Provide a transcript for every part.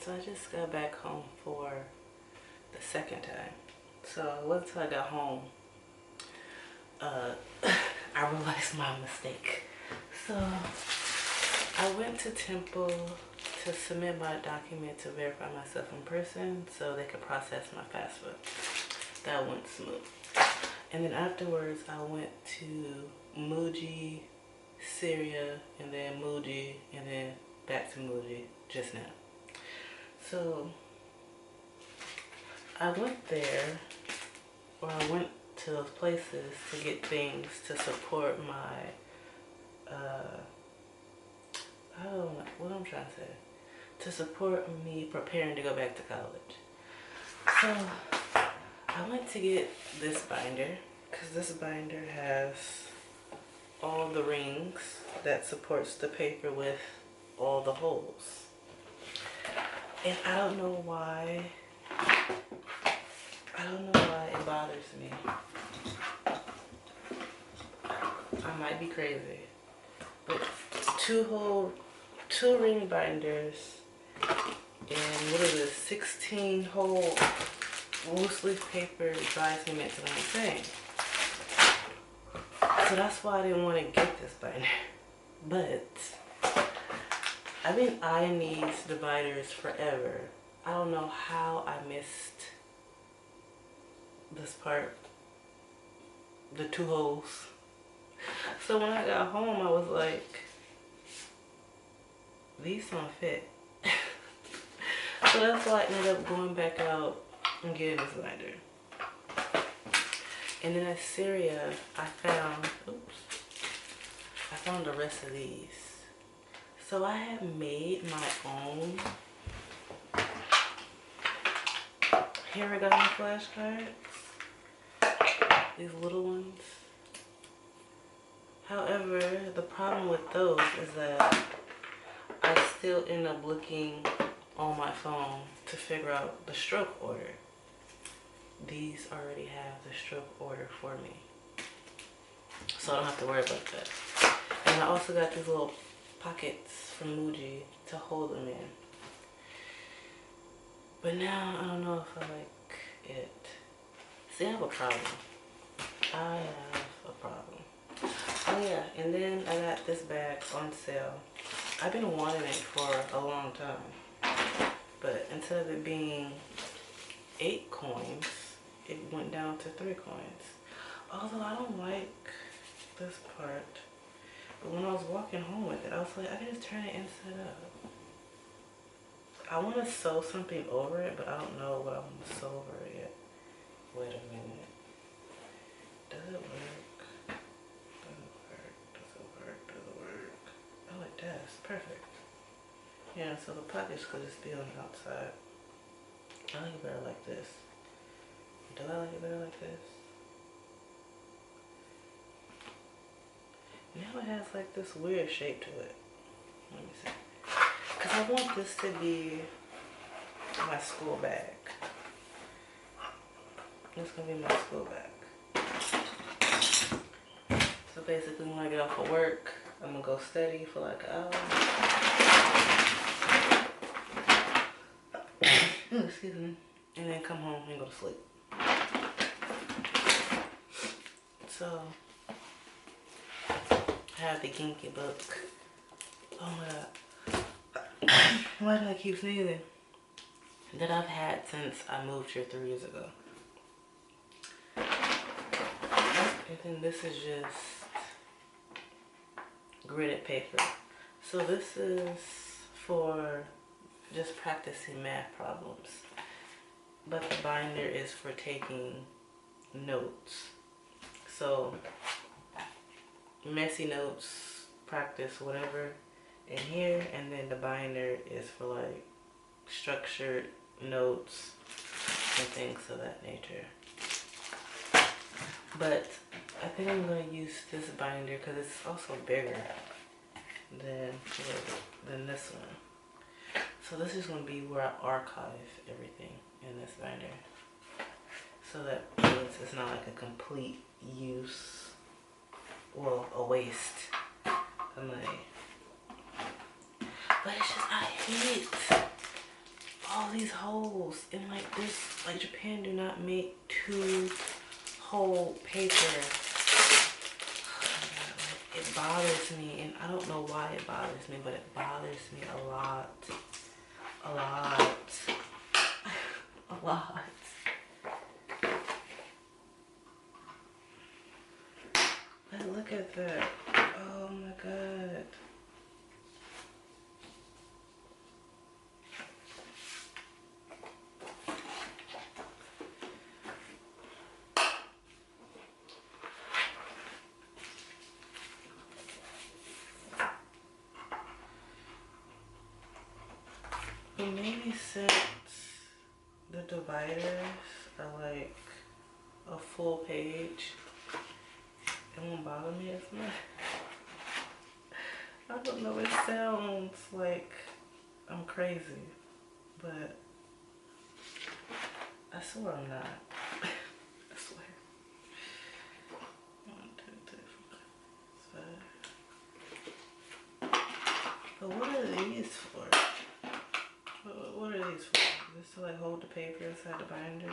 So I just got back home for the second time. So it wasn't until I got home I realized my mistake. So I went to Temple to submit my document to verify myself in person so they could process my passport. That went smooth. And then afterwards I went to MUJI, Seria, and then MUJI, and then back to MUJI just now. So I went there, or I went to those places to get things to support my, I don't know what I'm trying to say, to support me preparing to go back to college. So I went to get this binder, because this binder has all the rings that supports the paper with all the holes. And I don't know why it bothers me. I might be crazy, but two ring binders and what is it, 16 hole loose leaf paper drives me mental. What I'm saying. So that's why I didn't want to get this binder. But I've been eyeing these dividers forever. I don't know how I missed this part, the two holes. So when I got home, I was like, these don't fit. So that's why I ended up going back out and getting this binder. And then at Seria, I found the rest of these. So I have made my own Paragon flashcards. These little ones. However, the problem with those is that I still end up looking on my phone to figure out the stroke order. These already have the stroke order for me, so I don't have to worry about that. And I also got these little pockets from MUJI to hold them in. But now I don't know if I like it. See, I have a problem. Oh yeah, and then I got this bag on sale. I've been wanting it for a long time, but instead of it being 8 coins, it went down to 3 coins. Although I don't like this part, but when I was walking home with it, I was like, I can just turn it inside out. I want to sew something over it, but I don't know what I want to sew over it yet. Wait a minute. Does it work? Does it work? Does it work? Does it work? Oh, it does. Perfect. Yeah, so the pockets could just be on the outside. I like it better like this. Do I like it better like this? Now it has like this weird shape to it. Let me see. Because I want this to be my school bag. It's going to be my school bag. So basically when I get off of work, I'm going to go study for like an hour. Excuse me. And then come home and go to sleep. So I have the Genki book. Oh my god. Why do I keep sneezing? That I've had since I moved here 3 years ago. And then this is just gridded paper. So this is for just practicing math problems. But the binder is for taking notes. So messy notes, practice, whatever in here, and then the binder is for like structured notes and things of that nature. But I think I'm going to use this binder because it's also bigger than this one. So this is going to be where I archive everything in this binder. So that means it's not like a complete use, well, a waste of money. But it's just, I hate all these holes. And like this, like Japan do not make 2-hole paper. It bothers me, and I don't know why it bothers me, but it bothers me a lot. A lot. A lot. But look at that. Oh my God. It made me since the dividers are like a full page, it won't bother me as much. I don't know, it sounds like I'm crazy, but I swear I'm not. I swear. 1, 2, 3, 4, 5. But what are these for? What are these for? Just to like hold the paper inside the binder?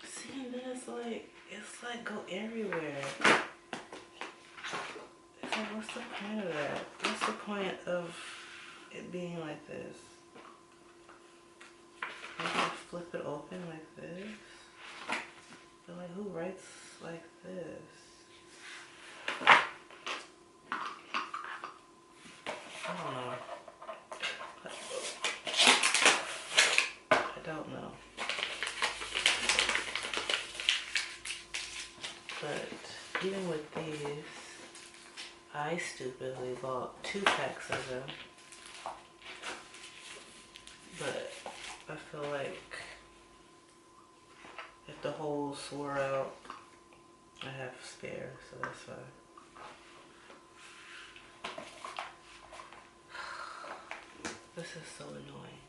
See, and then it's like go everywhere. It's like, what's the point of that? What's the point of it being like this? Maybe I flip it open like this? But like, who writes like this? I don't know. I don't know. But even with these, I stupidly bought 2 packs of them. But I feel like if the holes wore out, I have spare, so that's fine. This is so annoying.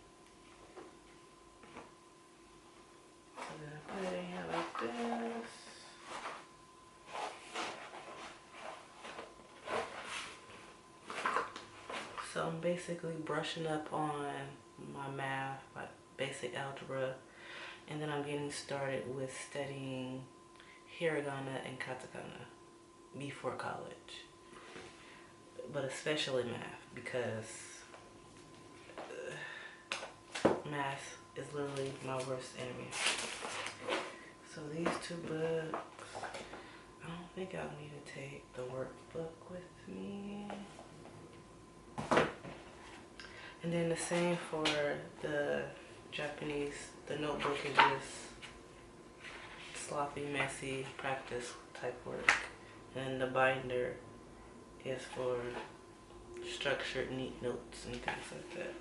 So then I put it in here like this. So I'm basically brushing up on my math, my basic algebra, and then I'm getting started with studying hiragana and katakana before college. But especially math, because math is literally my worst enemy. So these 2 books, I don't think I'll need to take the workbook with me. And then the same for the Japanese. The notebook is just sloppy, messy, practice type work. And the binder is for structured, neat notes and things like that.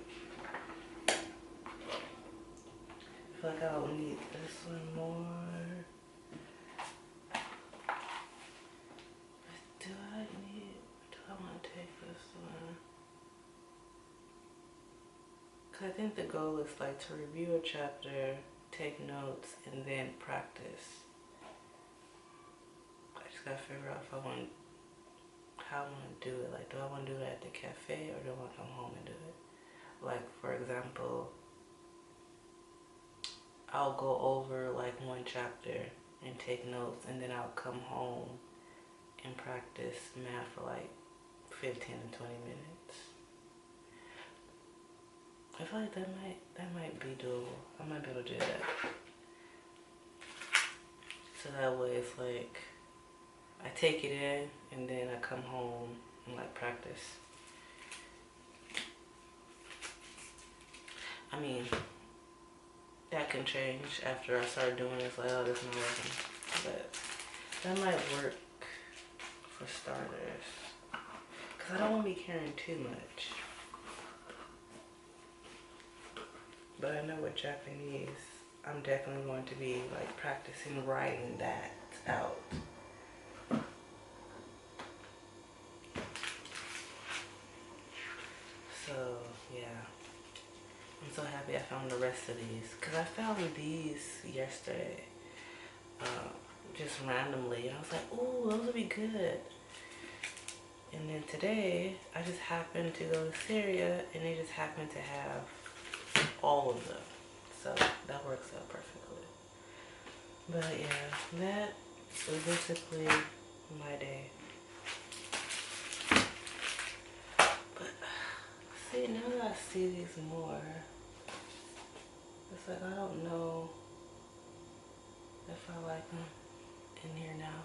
I feel like I'll need this one more. Do I want to take this one? Because I think the goal is like to review a chapter, take notes, and then practice. I just gotta figure out if I want, how I want to do it. Like, do I want to do it at the cafe or do I want to come home and do it? Like, for example, I'll go over like 1 chapter and take notes, and then I'll come home and practice math for like 15 to 20 minutes. I feel like that might be doable. I might be able to do that. So that way it's like I take it in and then I come home and like practice. I mean, that can change after I start doing it. It's like, oh, this is not working. But that might work for starters. Because I don't want to be carrying too much. But I know with Japanese, I'm definitely going to be like practicing writing that out. So yeah, I'm so happy I found the rest of these. Because I found these yesterday, just randomly. And I was like, ooh, those would be good. And then today, I just happened to go to Seria, and they just happened to have all of them. So that works out perfectly. But yeah, that was basically my day. But see, now that I see these more, it's like I don't know if I like them in here now.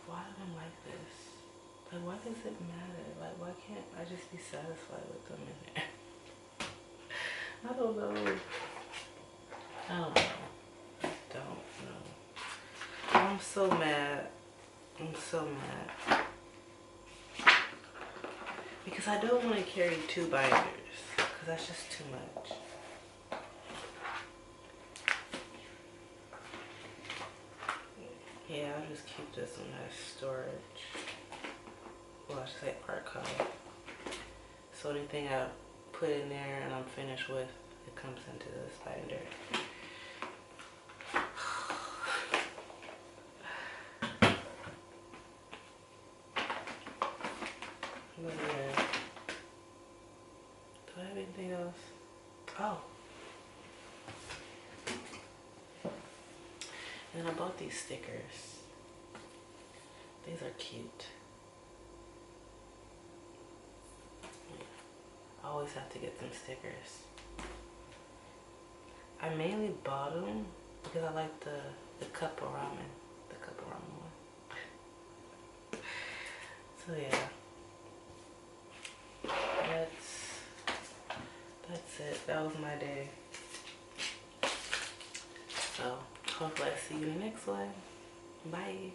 Why do I like this? Like, why does it matter? Like, why can't I just be satisfied with them in there? I don't know. I don't know. Don't know. I'm so mad. I'm so mad. Because I don't want to carry 2 binders. Because that's just too much. Yeah, I'll just keep this in my storage. Well, I should say archive. So anything I put in there and I'm finished with, it comes into this binder. But yeah. Do I have anything else? Oh. And I bought these stickers. These are cute. I always have to get some stickers. I mainly bought them because I like the cup of ramen. The cup of ramen one. So yeah. That's it. That was my day. So hopefully I see you in the next one. Bye.